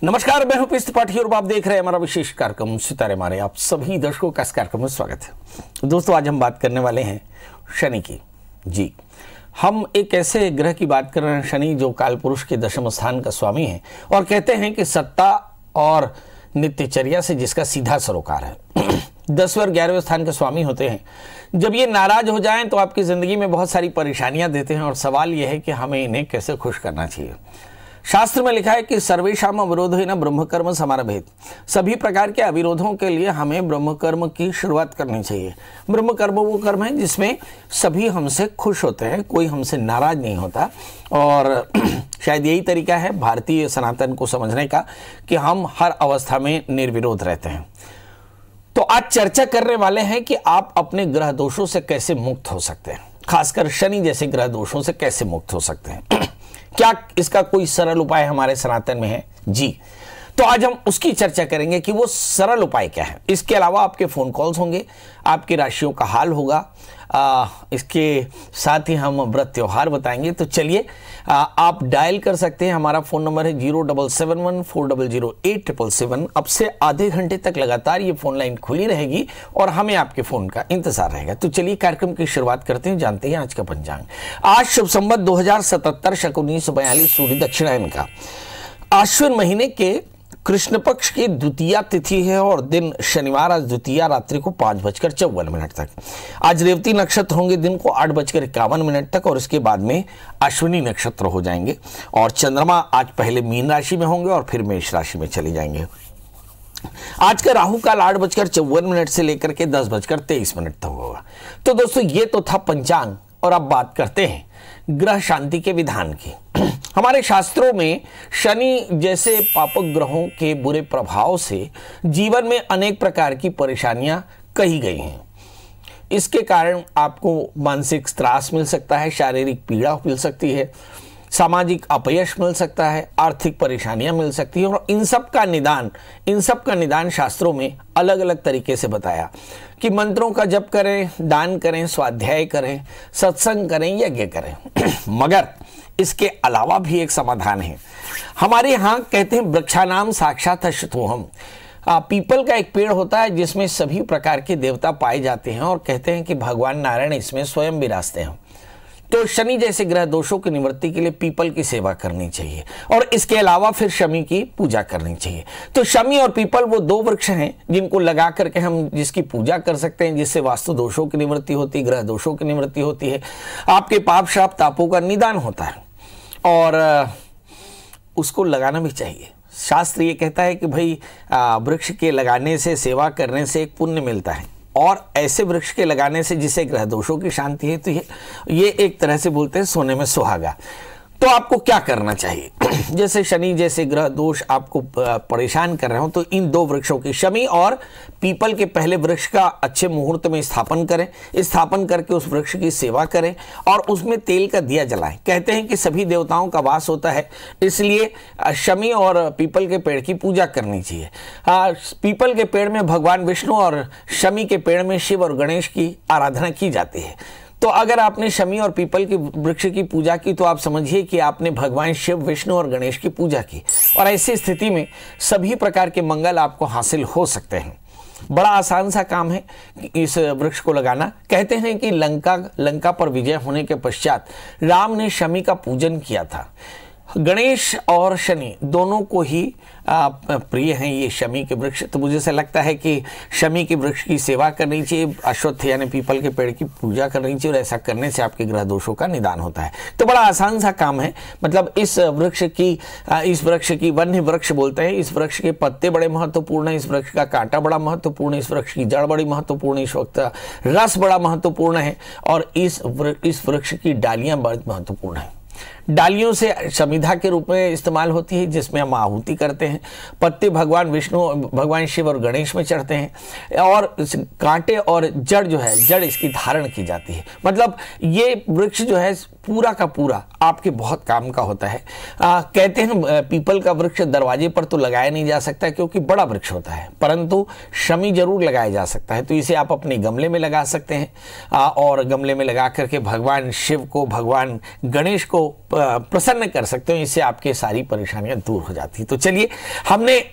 नमस्कार, मैं हूं पीयूष त्रिपाठी और आप देख रहे हैं हमारा विशेष कार्यक्रम सितारे मारे। आप सभी दर्शकों का इस कार्यक्रम में स्वागत है। दोस्तों, आज हम बात करने वाले हैं शनि की। जी, हम एक ऐसे ग्रह की बात कर रहे हैं, शनि, जो काल पुरुष के दशम स्थान का स्वामी है और कहते हैं कि सत्ता और नित्यचर्या से जिसका सीधा सरोकार है। 10वें और 11वें स्थान के स्वामी होते हैं। जब ये नाराज हो जाएं तो आपकी जिंदगी में बहुत सारी परेशानियां देते हैं और सवाल यह है कि हमें इन्हें कैसे खुश करना चाहिए। शास्त्र में लिखा है कि सर्वेषाम अविरोधेन ब्रह्मकर्म समारभेत। सभी प्रकार के अविरोधों के लिए हमें ब्रह्मकर्म की शुरुआत करनी चाहिए। ब्रह्मकर्म वो कर्म है जिसमें सभी हमसे खुश होते हैं, कोई हमसे नाराज नहीं होता। और शायद यही तरीका है भारतीय सनातन को समझने का कि हम हर अवस्था में निर्विरोध रहते हैं। तो आज चर्चा करने वाले हैं कि आप अपने ग्रह दोषों से कैसे मुक्त हो सकते हैं, खासकर शनि जैसे ग्रह दोषों से कैसे मुक्त हो सकते हैं। क्या इसका कोई सरल उपाय हमारे सनातन में है? जी, तो आज हम उसकी चर्चा करेंगे कि वो सरल उपाय क्या है। इसके अलावा आपके फोन कॉल्स होंगे, आपकी राशियों का हाल होगा, इसके साथ ही हम व्रत त्योहार बताएंगे। तो चलिए, आप डायल कर सकते हैं। हमारा फोन नंबर है 0771400877। अब से आधे घंटे तक लगातार ये फोन लाइन खुली रहेगी और हमें आपके फोन का इंतजार रहेगा। तो चलिए कार्यक्रम की शुरुआत करते हैं, जानते हैं आज का पंचांग। आज शुभ संवत 2077 शक 1942 सूर्य दक्षिणायन का आश्विन महीने के कृष्ण पक्ष की द्वितीया तिथि है और दिन शनिवार, आज द्वितीया रात्रि को 5:54 तक। आज रेवती नक्षत्र होंगे दिन को 8:51 तक और इसके बाद में अश्विनी नक्षत्र हो जाएंगे। और चंद्रमा आज पहले मीन राशि में होंगे और फिर मेष राशि में चले जाएंगे। आज का राहु काल 8:54 से लेकर के 10:23 तक होगा। तो दोस्तों, ये तो था पंचांग और अब बात करते हैं ग्रह शांति के विधान की। हमारे शास्त्रों में शनि जैसे पापक ग्रहों के बुरे प्रभाव से जीवन में अनेक प्रकार की परेशानियां कही गई हैं। इसके कारण आपको मानसिक त्रास मिल सकता है, शारीरिक पीड़ा मिल सकती है, सामाजिक अपयश मिल सकता है, आर्थिक परेशानियां मिल सकती है। और इन सब का निदान शास्त्रों में अलग अलग तरीके से बताया कि मंत्रों का जप करें, दान करें, स्वाध्याय करें, सत्संग करें, यज्ञ करें। मगर इसके अलावा भी एक समाधान है। हमारे यहाँ कहते हैं वृक्षानाम साक्षात अश्वत्थोहम। पीपल का एक पेड़ होता है जिसमें सभी प्रकार के देवता पाए जाते हैं और कहते हैं कि भगवान नारायण इसमें स्वयं विराजते हैं। तो शनि जैसे ग्रह दोषों की निवृत्ति के लिए पीपल की सेवा करनी चाहिए और इसके अलावा फिर शमी की पूजा करनी चाहिए। तो शमी और पीपल वो दो वृक्ष हैं जिनको लगा करके हम जिसकी पूजा कर सकते हैं, जिससे वास्तु दोषों की निवृत्ति होती है, ग्रह दोषों की निवृत्ति होती है, आपके पाप श्राप तापों का निदान होता है और उसको लगाना भी चाहिए। शास्त्र ये कहता है कि भाई वृक्ष के लगाने से, सेवा करने से एक पुण्य मिलता है और ऐसे वृक्ष के लगाने से जिसे ग्रह दोषों की शांति है। तो ये एक तरह से बोलते हैं सोने में सुहागा। तो आपको क्या करना चाहिए? जैसे शनि जैसे ग्रह दोष आपको परेशान कर रहे हो तो इन दो वृक्षों की, शमी और पीपल के पहले वृक्ष का अच्छे मुहूर्त में स्थापन करें। स्थापन करके उस वृक्ष की सेवा करें और उसमें तेल का दिया जलाएं। कहते हैं कि सभी देवताओं का वास होता है, इसलिए शमी और पीपल के पेड़ की पूजा करनी चाहिए। पीपल के पेड़ में भगवान विष्णु और शमी के पेड़ में शिव और गणेश की आराधना की जाती है। तो अगर आपने शमी और पीपल की वृक्ष की पूजा की तो आप समझिए कि आपने भगवान शिव, विष्णु और गणेश की पूजा की और ऐसी स्थिति में सभी प्रकार के मंगल आपको हासिल हो सकते हैं। बड़ा आसान सा काम है इस वृक्ष को लगाना। कहते हैं कि लंका पर विजय होने के पश्चात राम ने शमी का पूजन किया था। गणेश और शनि दोनों को ही प्रिय हैं ये शमी के वृक्ष। तो मुझे ऐसा लगता है कि शमी के वृक्ष की सेवा करनी चाहिए, अश्वत्थ यानी पीपल के पेड़ की पूजा करनी चाहिए और ऐसा करने से आपके ग्रह दोषों का निदान होता है। तो बड़ा आसान सा काम है। मतलब इस वृक्ष की वन्य वृक्ष बोलते हैं। इस वृक्ष के पत्ते बड़े महत्वपूर्ण हैं, इस वृक्ष का कांटा बड़ा महत्वपूर्ण है, इस वृक्ष की जड़ बड़ी महत्वपूर्ण है, इस वक्त रस बड़ा महत्वपूर्ण है और इस वृक्ष की डालियां बहुत महत्वपूर्ण है। डालियों से समिधा के रूप में इस्तेमाल होती है जिसमें हम आहुति करते हैं। पत्ते भगवान विष्णु, भगवान शिव और गणेश में चढ़ते हैं और कांटे और जड़ जो है, जड़ इसकी धारण की जाती है। मतलब ये वृक्ष जो है पूरा का पूरा आपके बहुत काम का होता है। कहते हैं पीपल का वृक्ष दरवाजे पर तो लगाया नहीं जा सकता क्योंकि बड़ा वृक्ष होता है, परंतु शमी जरूर लगाया जा सकता है। तो इसे आप अपने गमले में लगा सकते हैं और गमले में लगा करके भगवान शिव को, भगवान गणेश को प्रसन्न कर सकते हो। इससे आपके सारी परेशानियां दूर हो जाती। तो चलिए, हमने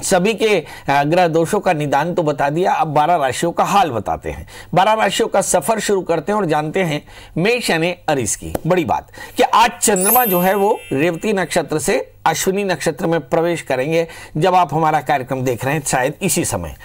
सभी के ग्रह दोषों का निदान तो बता दिया, अब 12 राशियों का हाल बताते हैं। 12 राशियों का सफर शुरू करते हैं और जानते हैं मेष यानी अरिस की बड़ी बात कि आज चंद्रमा जो है वो रेवती नक्षत्र से अश्विनी नक्षत्र में प्रवेश करेंगे। जब आप हमारा कार्यक्रम देख रहे हैं शायद इसी समय,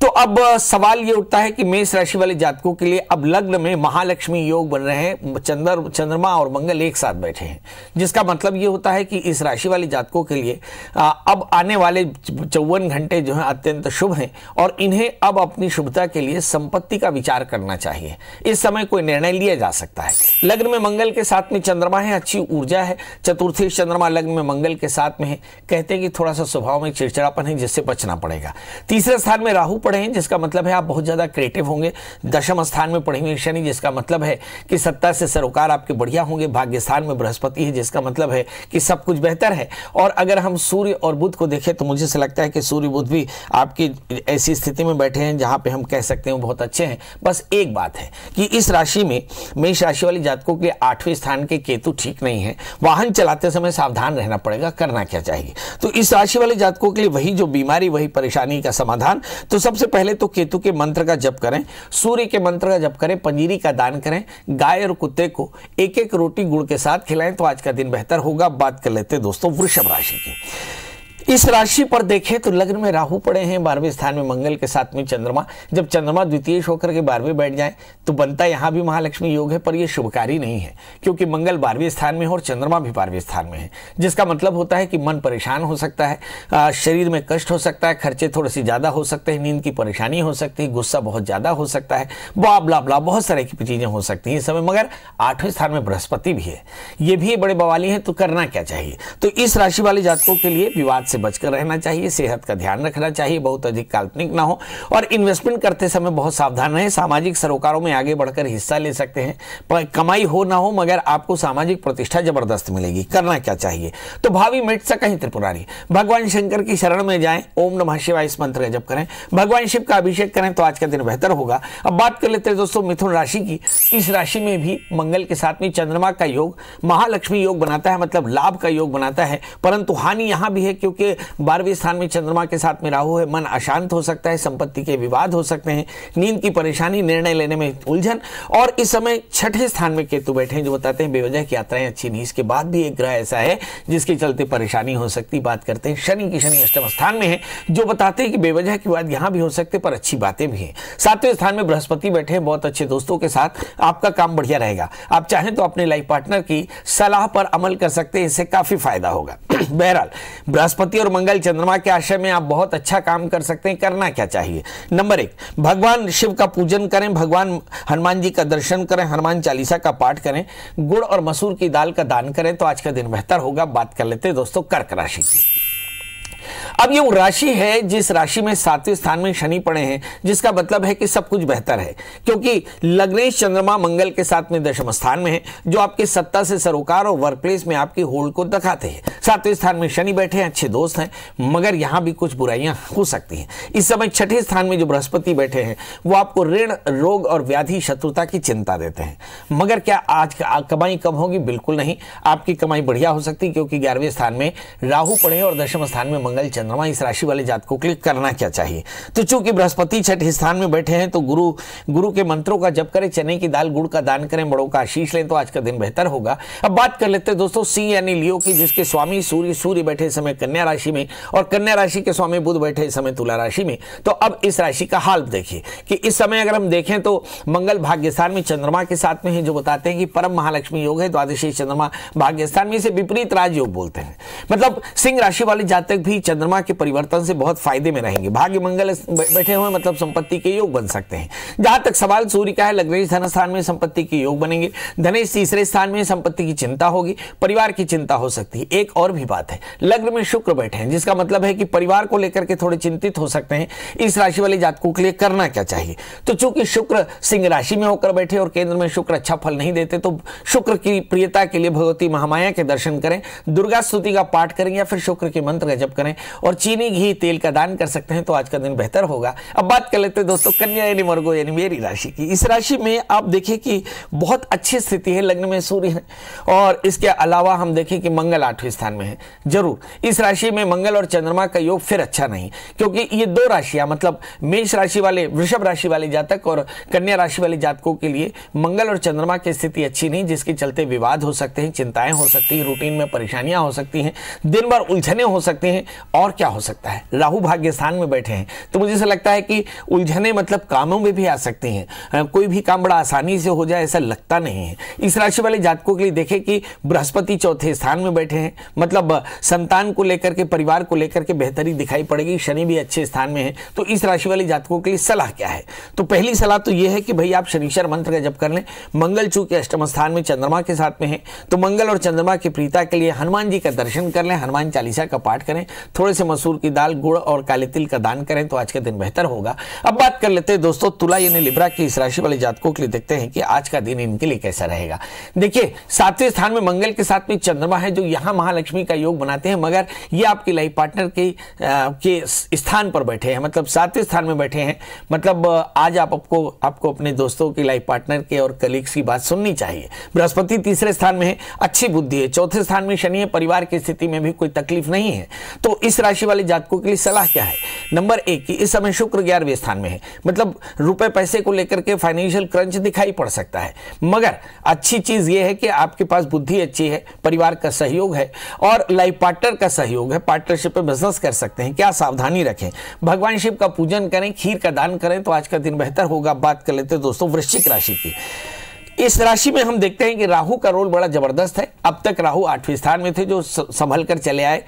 तो अब सवाल ये उठता है कि मेष राशि वाले जातकों के लिए अब लग्न में महालक्ष्मी योग बन रहे हैं। चंद्रमा और मंगल एक साथ बैठे हैं, जिसका मतलब ये होता है कि इस राशि वाले जातकों के लिए अब आने वाले 54 घंटे जो हैं अत्यंत शुभ हैं और इन्हें अब अपनी शुभता के लिए संपत्ति का विचार करना चाहिए। इस समय कोई निर्णय लिया जा सकता है। लग्न में मंगल के साथ में चंद्रमा है, अच्छी ऊर्जा है। चतुर्थी चंद्रमा लग्न में मंगल के साथ में है। कहते हैं कि थोड़ा सा स्वभाव में चिड़चिड़ापन है, जिससे बचना पड़ेगा। तीसरे स्थान में राहु पड़े हैं, जिसका मतलब है आप बहुत ज्यादा क्रिएटिव होंगे। दशम स्थान में पड़े हुए शनि, जिसका मतलब है कि सत्ता से सरोकार आपके बढ़िया होंगे। भाग्य स्थान में बृहस्पति है, जिसका मतलब है कि सब कुछ बेहतर है। और अगर हम सूर्य और बुध को देखें तो मुझे से लगता है कि सूर्य बुध भी आपकी ऐसी स्थिति में बैठे हैं जहां पे हम कह सकते हैं बहुत अच्छे हैं। बस एक बात है कि इस राशि में मेष राशि वाले जातकों के लिए 8वें स्थान के केतु ठीक नहीं है। वाहन चलाते समय सावधान रहना पड़ेगा। करना क्या चाहिए? तो इस राशि वाले जातकों के लिए वही जो बीमारी, वही परेशानी का समाधान। तो सबसे पहले तो केतु के मंत्र का जप करें, सूर्य के मंत्र का जप करें, पंजीरी का दान करें, गाय और कुत्ते को एक एक रोटी गुड़ के साथ खिलाएं तो आज का दिन बेहतर होगा। बात कर लेते हैं दोस्तों वृषभ राशि की। इस राशि पर देखें तो लग्न में राहु पड़े हैं, 12वें स्थान में मंगल के साथ में चंद्रमा। जब चंद्रमा द्वितीय होकर के 12वें बैठ जाए तो बनता यहां भी महालक्ष्मी योग है, पर यह शुभकारी नहीं है क्योंकि मंगल 12वें स्थान में है और चंद्रमा भी 12वें स्थान में है। जिसका मतलब होता है कि मन परेशान हो सकता है, शरीर में कष्ट हो सकता है, खर्चे थोड़े से ज्यादा हो सकते हैं, नींद की परेशानी हो सकती है, गुस्सा बहुत ज्यादा हो सकता है, ब्ला ब्ला ब्ला बहुत सारे की चीजें हो सकती हैं इस समय। मगर 8वें स्थान में बृहस्पति भी है, ये भी बड़े बवाली है। तो करना क्या चाहिए? तो इस राशि वाले जातकों के लिए विवाद से बचकर रहना चाहिए, सेहत का ध्यान रखना चाहिए, बहुत अधिक काल्पनिक ना हो और इन्वेस्टमेंट करते समय बहुत सावधान रहें। सामाजिक सरोकारों में आगे बढ़कर हिस्सा ले सकते हैं, पर कमाई हो ना हो मगर आपको सामाजिक प्रतिष्ठा जबरदस्त मिलेगी। करना क्या चाहिए? तो भावी मिट सकहि त्रिपुरारी, भगवान शंकर की शरण में जाएं, ओम नमः शिवाय इस मंत्र का जप करें, भगवान शिव का अभिषेक करें तो आज का दिन बेहतर होगा। अब बात कर लेते हैं दोस्तों मिथुन राशि की। इस राशि में भी मंगल के साथ में चंद्रमा का योग महालक्ष्मी योग बनाता है, मतलब लाभ का योग बनाता है, परंतु हानि यहां भी है क्योंकि 12वें स्थान में चंद्रमा के साथ में राहु है। मन अशांत हो सकता है, संपत्ति के विवाद हो सकते हैं, नींद की परेशानी, निर्णय लेने में उलझन। और इस समय 6ठे स्थान में केतु बैठे हैं जो बताते हैं बेवजह की यात्राएं अच्छी नहीं। इसके बाद भी एक ग्रह ऐसा है जिसके चलते परेशानी हो सकती। बात करते हैं शनि की। शनि 8वें स्थान में है जो बताते हैं कि बेवजह की बात यहां भी हो सकते पर अच्छी बातें भी हैं। 7वें स्थान में बृहस्पति बैठे हैं, बहुत अच्छे दोस्तों के साथ आपका काम बढ़िया रहेगा। आप चाहें तो अपने लाइफ पार्टनर की सलाह पर अमल कर सकते हैं, इससे काफी फायदा होगा। बहरहाल बृहस्पति और मंगल चंद्रमा के आश्रय में आप बहुत अच्छा काम कर सकते हैं। करना क्या चाहिए? नंबर 1, भगवान शिव का पूजन करें, भगवान हनुमान जी का दर्शन करें, हनुमान चालीसा का पाठ करें, गुड़ और मसूर की दाल का दान करें तो आज का दिन बेहतर होगा। बात कर लेते हैं दोस्तों कर्क राशि की। अब ये वो राशि है जिस राशि में 7वें स्थान में शनि पड़े हैं, जिसका मतलब है कि सब कुछ बेहतर है क्योंकि लग्नेश चंद्रमा मंगल के साथ में दशम स्थान में है जो आपकी सत्ता से सरोकार और वर्क प्लेस में आपकी होल्ड को दिखाते हैं। 7वें स्थान में शनि बैठे हैं, अच्छे दोस्त हैं, मगर यहां भी कुछ बुराइयां हो सकती हैं। इस समय 6ठे स्थान में जो बृहस्पति बैठे हैं वो आपको ऋण, रोग और व्याधि, शत्रुता की चिंता देते हैं। मगर क्या आज कमाई कम होगी? बिल्कुल नहीं, आपकी कमाई बढ़िया हो सकती है क्योंकि 11वें स्थान में राहु पड़े हैं और दशम स्थान में मंगल चंद्रमा। इस राशि वाले जातकों के लिए करना क्या चाहिए? तो चूंकि बृहस्पति 6ठे स्थान में बैठे हैं तो गुरु के मंत्रों का जप करें, चने की दाल गुड़ का दान करें, बड़ों का आशीष लें तो आज का दिन बेहतर होगा। अब बात कर लेते हैं दोस्तों सिंह यानी लियो की, जिसके स्वामी सूर्य बैठे समय कन्या राशि में और कन्या राशि के स्वामी बुध बैठे समय तुला राशि में। तो अब इस राशि का हाल देखिए कि इस समय अगर हम देखें तो मंगल भाग्यस्थान में चंद्रमा के साथ में है जो बताते हैं कि परम महालक्ष्मी योग है। द्वादशी चंद्रमा भाग्यस्थान में, इसे विपरीत राजयोग बोलते हैं। मतलब सिंह राशि वाले जातक भी चंद्रमा के परिवर्तन से बहुत फायदे में रहेंगे। भाग्य मंगल बैठे हुए मतलब संपत्ति के योग बन सकते हैं। जहां तक सवाल सूर्य का है, लग्नेश धन स्थान में संपत्ति के योग बनेंगे। धनेश तीसरे स्थान में, संपत्ति की चिंता होगी, परिवार की चिंता हो सकती है। एक और भी बात है, लग्न में शुक्र बैठे हैं, जिसका मतलब है कि परिवार को लेकर के थोड़े चिंतित हो सकते हैं। इस राशि वाले जातकों के लिए करना क्या चाहिए? तो चूंकि शुक्र सिंह राशि में होकर बैठे और केंद्र में शुक्र अच्छा फल नहीं देते, तो शुक्र की प्रियता के लिए भगवती महामाया के दर्शन करें, दुर्गा स्तुति का पाठ करें या फिर शुक्र के मंत्र का जप करें और चीनी घी तेल का दान कर सकते हैं, तो आज का दिन बेहतर होगा। अब बात कर लेते हैं दोस्तों कन्या यानी मर्गो यानी मेरी राशि की। इस राशि में आप देखिए कि बहुत अच्छी स्थिति है, लग्न में सूर्य है और इसके अलावा हम देखें कि मंगल 8वें स्थान में है। जरूर इस राशि में मंगल और चंद्रमा का योग फिर अच्छा नहीं, क्योंकि ये दो राशियां मतलब मेष राशि वाले, वृषभ राशि वाले जातक और कन्या राशि वाले जातकों के लिए मंगल और चंद्रमा की स्थिति अच्छी नहीं, जिसके चलते विवाद हो सकते हैं, चिंताएं हो सकती हैं, रूटीन में परेशानियां हो सकती हैं, दिन भर उलझने हो सकती हैं। और क्या हो सकता है, राहु भाग्य स्थान में बैठे हैं, तो मुझे ऐसा लगता है कि उलझने मतलब कामों में भी आ सकती हैं। कोई भी काम बड़ा आसानी से हो जाए ऐसा लगता नहीं है। इस राशि वाले जातकों के लिए देखें कि बृहस्पति चौथे स्थान में बैठे हैं, मतलब संतान को लेकर के, परिवार को लेकर के बेहतरी दिखाई पड़ेगी। शनि भी अच्छे स्थान में है, तो इस राशि वाले जातकों के लिए सलाह क्या है? तो पहली सलाह तो यह है कि भाई आप शनिश्चर मंत्र का जप कर लें। मंगल चूंकि अष्टम स्थान में चंद्रमा के साथ में है, तो मंगल और चंद्रमा की प्रीता के लिए हनुमान जी का दर्शन कर लें, हनुमान चालीसा का पाठ करें, थोड़े से मसूर की दाल, गुड़ और काले तिल का दान करें, तो आज का दिन बेहतर होगा। अब बात कर लेते हैं दोस्तों तुला यानी लिब्रा की इस राशि वाले जातकों के लिए। देखते हैं कि आज का दिन इनके लिए कैसा रहेगा। देखिए 7वें स्थान में मंगल के साथ में चंद्रमा है, जो यहां महालक्ष्मी का योग बनाते हैं, मगर ये आपके लाइफ पार्टनर के स्थान पर बैठे हैं, मतलब 7वें स्थान में बैठे हैं। मतलब आज आपको अपने दोस्तों के, लाइफ पार्टनर के और कलीग्स की बात सुननी चाहिए। बृहस्पति तीसरे स्थान में है, अच्छी बुद्धि है। चौथे स्थान में शनि है, परिवार की स्थिति में भी कोई तकलीफ नहीं है। तो इस राशि वाले जातकों के लिए सलाह क्या है? नंबर 1 की इस समय शुक्र 11वें स्थान में है, मतलब रुपए पैसे को लेकर के फाइनेंशियल क्रंच दिखाई पड़ सकता है, मगर अच्छी चीज यह है कि आपके पास बुद्धि अच्छी है, परिवार का सहयोग है और लाइफ पार्टनर का सहयोग है। पार्टनरशिप में बिजनेस कर सकते हैं। क्या सावधानी रखें? भगवान शिव का पूजन करें, खीर का दान करें, तो आज का दिन बेहतर होगा। बात कर लेते हैं दोस्तों वृश्चिक राशि की। इस राशि में हम देखते हैं कि राहु का रोल बड़ा जबरदस्त है। अब तक राहु 8वें स्थान में थे, जो संभल कर चले आए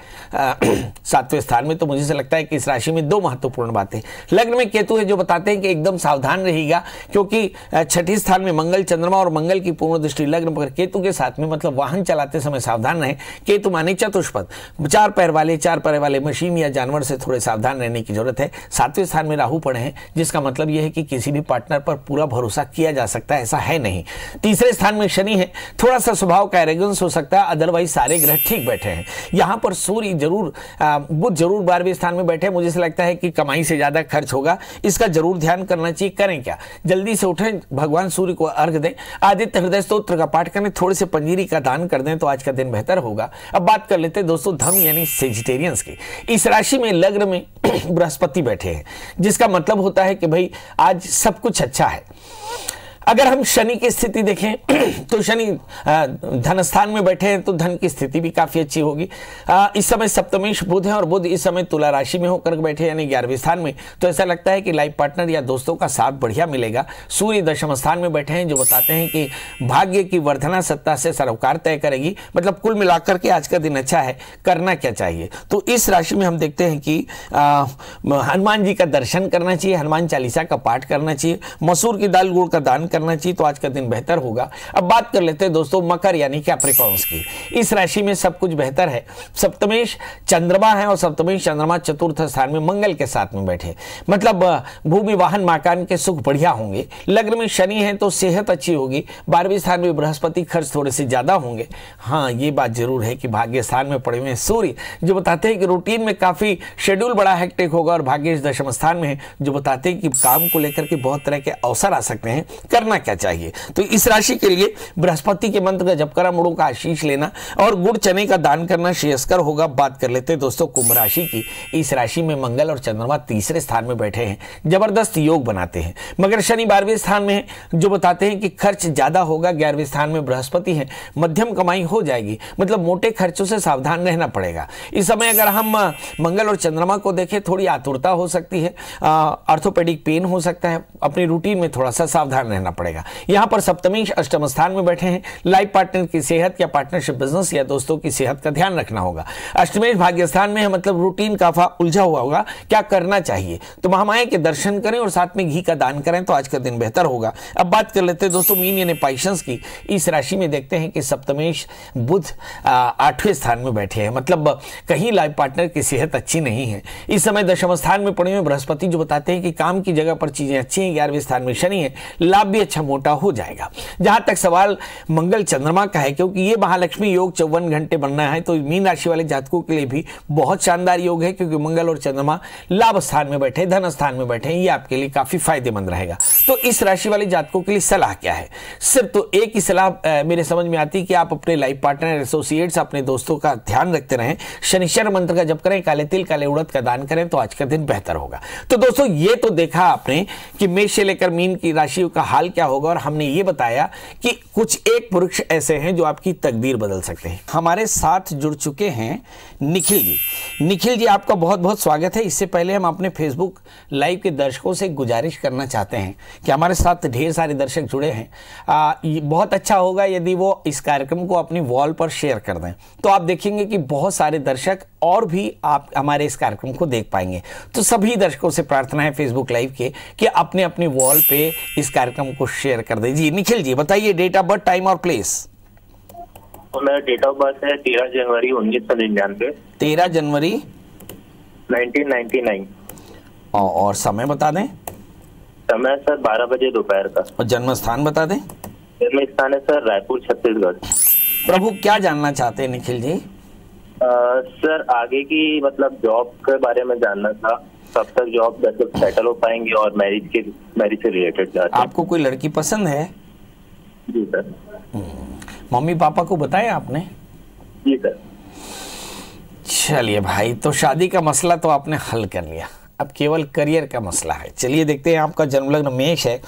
7वें स्थान में। तो मुझे से लगता है कि इस राशि में दो महत्वपूर्ण बातें। लग्न में केतु है, जो बताते हैं कि एकदम सावधान रहिएगा, क्योंकि 6ठे स्थान में मंगल, चंद्रमा और मंगल की पूर्ण दृष्टि लग्न पर केतु के साथ में, मतलब वाहन चलाते समय सावधान रहें। केतु माने चतुष्पद, 4 पैर वाले मशीन या जानवर से थोड़े सावधान रहने की जरूरत है। 7वें स्थान में राहु पड़े हैं, जिसका मतलब यह है कि किसी भी पार्टनर पर पूरा भरोसा किया जा सकता है, ऐसा है नहीं। तीसरे स्थान में शनि है, थोड़ा सा स्वभाव का एरोगेंस हो सकता है, अदरवाइज सारे ग्रह ठीक बैठे हैं। यहां पर सूर्य जरूर, बुध जरूर 12वें स्थान में बैठे हैं। मुझे लगता है कि कमाई से ज्यादा खर्च होगा, इसका जरूर ध्यान करना चाहिए। करें क्या? जल्दी से उठें, भगवान सूर्य को अर्घ दें, आदित्य हृदय स्तोत्र का पाठ करें, थोड़े से पंजीरी का दान कर दें, तो आज का दिन बेहतर होगा। अब बात कर लेते हैं दोस्तों धनु यानी सेजिटेरियंस की। इस राशि में लग्न में बृहस्पति बैठे हैं, जिसका मतलब होता है कि भाई आज सब कुछ अच्छा है। अगर हम शनि की स्थिति देखें तो शनि धन स्थान में बैठे हैं, तो धन की स्थिति भी काफी अच्छी होगी। इस समय सप्तमेश बुध है और बुध इस समय तुला राशि में होकर बैठे यानी 11वें स्थान में, तो ऐसा लगता है कि लाइफ पार्टनर या दोस्तों का साथ बढ़िया मिलेगा। सूर्य दशम स्थान में बैठे हैं, जो बताते हैं कि भाग्य की वर्धना सत्ता से सरोकार तय करेगी। मतलब कुल मिलाकर के आज का दिन अच्छा है। करना क्या चाहिए? तो इस राशि में हम देखते हैं कि हनुमान जी का दर्शन करना चाहिए, हनुमान चालीसा का पाठ करना चाहिए, मसूर की दाल गुड़ का दान करना चाहिए, तो आज का दिन बेहतर होगा। अब बात कर लेते हैं दोस्तों मकर यानी कैप्रिकॉर्न्स की। इस राशि में सब कुछ बेहतर है। सप्तमेश चंद्रमा है और सप्तमेश चंद्रमा चतुर्थ स्थान में मंगल के साथ में बैठे, मतलब भूमि वाहन मकान के सुख बढ़िया होंगे। लग्न में शनि है तो सेहत अच्छी होगी। 12वें स्थान में बृहस्पति, खर्च थोड़े से ज्यादा होंगे। हाँ, ये बात जरूर है कि भाग्य स्थान में पड़े हुए सूर्य, जो बताते हैं कि रूटीन में काफी शेड्यूल बड़ा हेक्टिक होगा, और भाग्य दशम स्थान में है, जो बताते हैं कि काम को लेकर के बहुत तरह के अवसर आ सकते हैं। करना क्या चाहिए? तो इस राशि के लिए बृहस्पति के मंत्र का जप करा, मुड़ों का आशीष लेना और गुड़ चने का दान करना श्रेयस्कर होगा। बात कर लेते हैं दोस्तों कुंभ राशि की। इस राशि में मंगल और चंद्रमा तीसरे स्थान में बैठे हैं, जबरदस्त योग बनाते हैं, मगर शनि 12वें स्थान में है, जो बताते हैं कि खर्च ज्यादा होगा। 11वें स्थान में बृहस्पति है, मध्यम कमाई हो जाएगी, मतलब मोटे खर्चों से सावधान रहना पड़ेगा। इस समय अगर हम मंगल और चंद्रमा को देखें, थोड़ी आतुरता हो सकती है, ऑर्थोपेडिक पेन हो सकता है, अपनी रूटीन में थोड़ा सा सावधान रहना पड़ेगा। यहाँ पर सप्तमी अष्टम स्थान में बैठे हैं, लाइफ पार्टनर की सेहत या पार्टनरशिप बिजनेस या दोस्तों की सेहत का ध्यान रखना होगा। अष्टमेश भाग्य स्थान में है, मतलब रूटीन काफा उलझा हुआ होगा, क्या करना चाहिए? तो महामाया के दर्शन करें और साथ में घी का दान करें तो आज का दिन बेहतर होगा। अब बात कर लेते हैं दोस्तों मीन यानी पाइशंस की। इस राशि में देखते हैं कि सप्तमेश बुध 8वें स्थान में बैठे हैं, मतलब कहीं लाइफ पार्टनर की सेहत अच्छी नहीं है। इस समय दशम स्थान में पड़े हुए बृहस्पति जो बताते हैं कि काम की जगह पर चीजें अच्छी हैं। 11वें स्थान में शनि है, लाभ भी अच्छा मोटा हो जाएगा। जहां तक सवाल मंगल चंद्रमा का है, क्योंकि ये महालक्ष्मी योग 54 घंटे बनना है, तो मीन राशि वाले जातकों के लिए भी बहुत शानदार योग है, क्योंकि मंगल और चंद्रमा लाभ स्थान में बैठे, धन स्थान में बैठे, ये आपके लिए काफी फायदेमंद रहेगा। तो इस राशि वाले जातकों के लिए सलाह क्या है? सिर्फ तो एक ही सलाह मेरे समझ में आती है कि आप अपने लाइफ पार्टनर, एसोसिएट्स, अपने दोस्तों का ध्यान रखते रहें, शनिश्चर मंत्र का जप करें, काले तिल काले उड़द का दान करें तो आज का दिन बेहतर होगा। तो दोस्तों ये तो देखा आपने कि मेष से लेकर मीन की राशियों का हाल क्या होगा, और हमने ये बताया कि कुछ एक पुरुष ऐसे हैं जो आपकी तकदीर बदल सकते हैं। हमारे साथ जुड़ चुके हैं निखिल जी। निखिल जी आपका बहुत बहुत स्वागत है। इससे पहले हम अपने फेसबुक लाइव के दर्शकों से गुजारिश करना चाहते हैं कि हमारे साथ ढेर सारे दर्शक जुड़े हैं, बहुत अच्छा होगा यदि वो इस कार्यक्रम को अपनी वॉल पर शेयर कर दें, तो आप देखेंगे कि बहुत सारे दर्शक और भी आप हमारे इस कार्यक्रम को देख पाएंगे। तो सभी दर्शकों से प्रार्थना है फेसबुक लाइव के कि अपने अपनी वॉल पे इस कार्यक्रम को शेयर कर दें। जी निखिल जी बताइए, डेट ऑफ बर्थ, टाइम और प्लेस। तो मेरा डेट ऑफ बर्थ है 13 जनवरी 1999। 13 जनवरी 1999। और समय बता दें। समय सर 12 बजे दोपहर का। और जन्म स्थान बता दें। जन्म स्थान है सर रायपुर, छत्तीसगढ़। प्रभु क्या जानना चाहते हैं निखिल जी? सर आगे की मतलब जॉब के बारे में जानना था, कब तक जॉब सेटल हो पाएंगे, और मैरिज से रिलेटेड। आपको कोई लड़की पसंद है? जी सर। मम्मी पापा को बताया आपने? जी सर। चलिए भाई, तो शादी का मसला तो आपने हल कर लिया, अब केवल करियर का मसला है। चलिए देखते हैं, आपका जन्म लग्न मेष है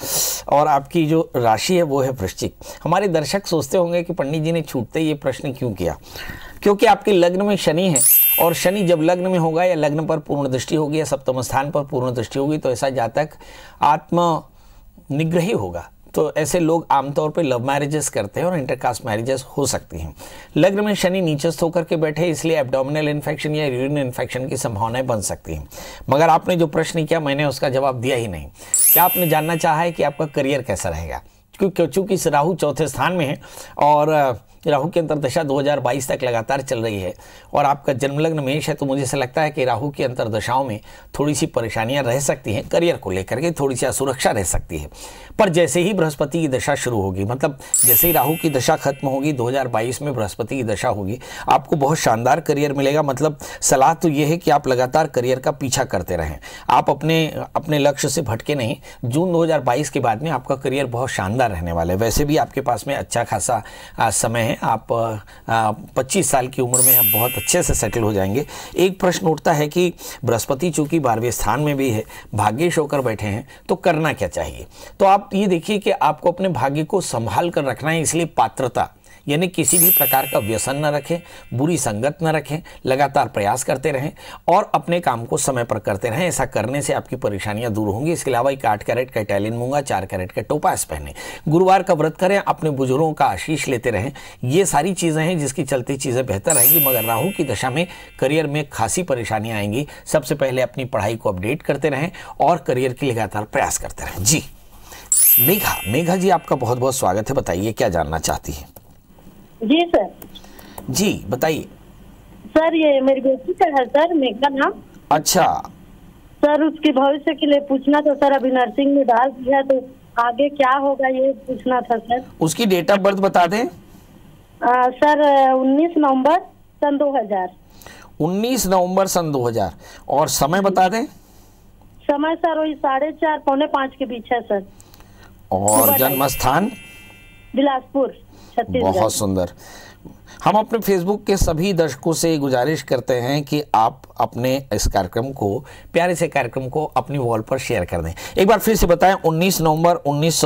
और आपकी जो राशि है वो है वृश्चिक। हमारे दर्शक सोचते होंगे कि पंडित जी ने छूटते ये प्रश्न क्यों किया, क्योंकि आपके लग्न में शनि है, और शनि जब लग्न में होगा या लग्न पर पूर्ण दृष्टि होगी या सप्तम स्थान पर पूर्ण दृष्टि होगी तो ऐसा जातक आत्म निग्रही होगा। तो ऐसे लोग आमतौर पे लव मैरिजेस करते हैं और इंटरकास्ट मैरिजेस हो सकती हैं। लग्न में शनि नीचस्थ होकर के बैठे, इसलिए एब्डोमिनल इन्फेक्शन या यूरिन इन्फेक्शन की संभावनाएं बन सकती हैं। मगर आपने जो प्रश्न किया मैंने उसका जवाब दिया ही नहीं। क्या आपने जानना चाहा है कि आपका करियर कैसा रहेगा? क्योंकि इस राहु चौथे स्थान में है और राहु की अंतरदशा 2022 तक लगातार चल रही है, और आपका जन्म लग्न मेष है, तो मुझे ऐसा लगता है कि राहु की अंतरदशाओं में थोड़ी सी परेशानियां रह सकती हैं, करियर को लेकर के थोड़ी सी असुरक्षा रह सकती है। पर जैसे ही बृहस्पति की दशा शुरू होगी, मतलब जैसे ही राहु की दशा खत्म होगी, 2022 में बृहस्पति की दशा होगी, आपको बहुत शानदार करियर मिलेगा। मतलब सलाह तो ये है कि आप लगातार करियर का पीछा करते रहें, आप अपने लक्ष्य से भटके नहीं। जून 2022 के बाद में आपका करियर बहुत शानदार रहने वाला है। वैसे भी आपके पास में अच्छा खासा समय है, आप 25 साल की उम्र में आप बहुत अच्छे से सेटल हो जाएंगे। एक प्रश्न उठता है कि बृहस्पति चूंकि 12वें स्थान में भी है, भाग्येश होकर बैठे हैं, तो करना क्या चाहिए? तो आप ये देखिए कि आपको अपने भाग्य को संभाल कर रखना है, इसलिए पात्रता यानी किसी भी प्रकार का व्यसन न रखें, बुरी संगत न रखें, लगातार प्रयास करते रहें और अपने काम को समय पर करते रहें। ऐसा करने से आपकी परेशानियां दूर होंगी। इसके अलावा 8 कैरेट का इटालियन मूंगा, 4 कैरेट का टोपास पहने, गुरुवार का व्रत करें, अपने बुजुर्गों का आशीष लेते रहें। ये सारी चीज़ें हैं जिसकी चलती चीज़ें बेहतर रहेंगी। मगर राहु की दशा में करियर में खासी परेशानियाँ आएंगी। सबसे पहले अपनी पढ़ाई को अपडेट करते रहें और करियर की लगातार प्रयास करते रहें। जी मेघा जी आपका बहुत बहुत स्वागत है, बताइए क्या जानना चाहती है? जी सर। जी बताइए सर, ये मेरी बेटी का है सर, मेघा नाम। अच्छा सर, उसके भविष्य के लिए पूछना था सर। अभी नर्सिंग में डाल दिया, तो आगे क्या होगा ये पूछना था सर। उसकी डेट ऑफ बर्थ बता दें। सर 19 नवंबर सन 2000। 19 नवंबर सन 2000। और समय बता दें। समय सर वही 4:30 पौने 5 के बीच है सर। और जन्म स्थान बिलासपुर, छत्तीसगढ़। बहुत सुंदर। हम अपने फेसबुक के सभी दर्शकों से गुजारिश करते हैं कि आप अपने इस कार्यक्रम को, प्यारे से कार्यक्रम को अपनी वॉल पर शेयर कर दें। एक बार फिर से बताएं। 19 नवंबर 19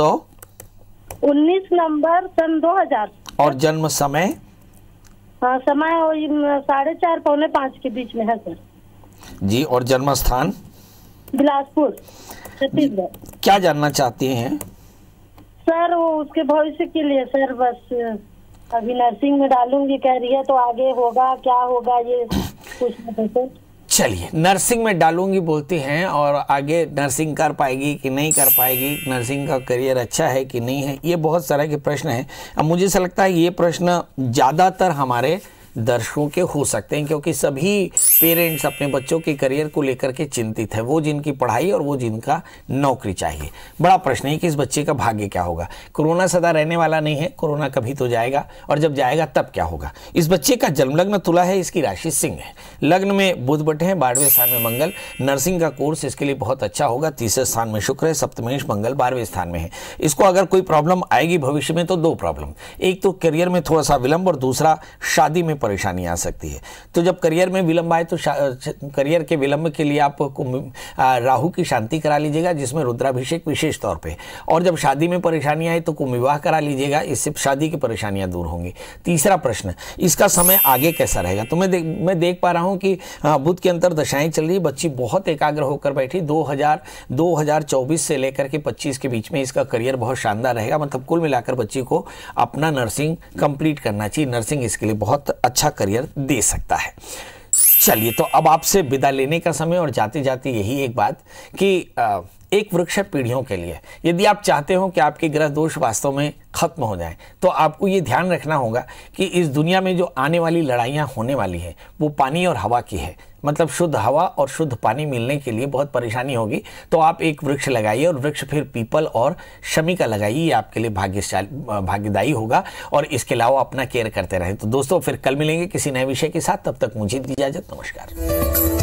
नवंबर सन 2000। और जन्म समय? समय वही 4:30 पौने 5 के बीच में है सर। जी। और जन्म स्थान? बिलासपुर, छत्तीसगढ़। क्या जानना चाहती हैं? सर वो उसके भविष्य के लिए सर, बस अभी नर्सिंग में डालूंगी कह रही है, तो आगे होगा क्या होगा ये पूछना था सर। चलिए, नर्सिंग में डालूंगी बोलती हैं और आगे नर्सिंग कर पाएगी कि नहीं कर पाएगी, नर्सिंग का करियर अच्छा है कि नहीं है, ये बहुत सारे के प्रश्न हैं। अब मुझे ऐसा लगता है ये प्रश्न ज़्यादातर हमारे दर्शकों के हो सकते हैं, क्योंकि सभी पेरेंट्स अपने बच्चों के करियर को लेकर के चिंतित है, वो जिनकी पढ़ाई और वो जिनका नौकरी चाहिए। बड़ा प्रश्न है कि इस बच्चे का भाग्य क्या होगा। कोरोना सदा रहने वाला नहीं है, कोरोना कभी तो जाएगा, और जब जाएगा तब क्या होगा। इस बच्चे का जन्म लग्न तुला है, इसकी राशि सिंह है, लग्न में बुध बैठे हैं, 12वें स्थान में मंगल। नर्सिंग का कोर्स इसके लिए बहुत अच्छा होगा। 3रे स्थान में शुक्र है, सप्तमेश मंगल 12वें स्थान में है। इसको अगर कोई प्रॉब्लम आएगी भविष्य में तो 2 प्रॉब्लम, एक तो करियर में थोड़ा सा विलंब और दूसरा शादी में परेशानी आ सकती है। तो जब करियर में विलंब आए तो करियर के विलंब के लिए आप राहु की शांति करा लीजिएगा, जिसमें रुद्राभिषेक विशेष तौर पे, और जब शादी में परेशानी आए तो कुंभ विवाह करा लीजिएगा, इससे शादी की परेशानियां दूर होंगी। तीसरा प्रश्न, इसका समय आगे कैसा रहेगा। तो मैं देख पा रहा हूं कि बुध के अंतर दशाएं चल रही, बच्ची बहुत एकाग्र होकर बैठी। 2024 से लेकर के 25 के बीच में इसका करियर बहुत शानदार रहेगा। मतलब कुल मिलाकर बच्ची को अपना नर्सिंग कंप्लीट करना चाहिए। नर्सिंग इसके लिए बहुत अच्छा करियर दे सकता है। चलिए, तो अब आपसे विदा लेने का समय, और जाते जाते यही एक बात कि एक वृक्ष है पीढ़ियों के लिए। यदि आप चाहते हो कि आपके ग्रह दोष वास्तव में खत्म हो जाएं, तो आपको ये ध्यान रखना होगा कि इस दुनिया में जो आने वाली लड़ाइयाँ होने वाली है वो पानी और हवा की है। मतलब शुद्ध हवा और शुद्ध पानी मिलने के लिए बहुत परेशानी होगी। तो आप एक वृक्ष लगाइए, और वृक्ष फिर पीपल और शमी का लगाइए, ये आपके लिए भाग्यदायी होगा। और इसके अलावा अपना केयर करते रहें। तो दोस्तों, फिर कल मिलेंगे किसी नए विषय के साथ, तब तक मुझे दी इजाजत। नमस्कार।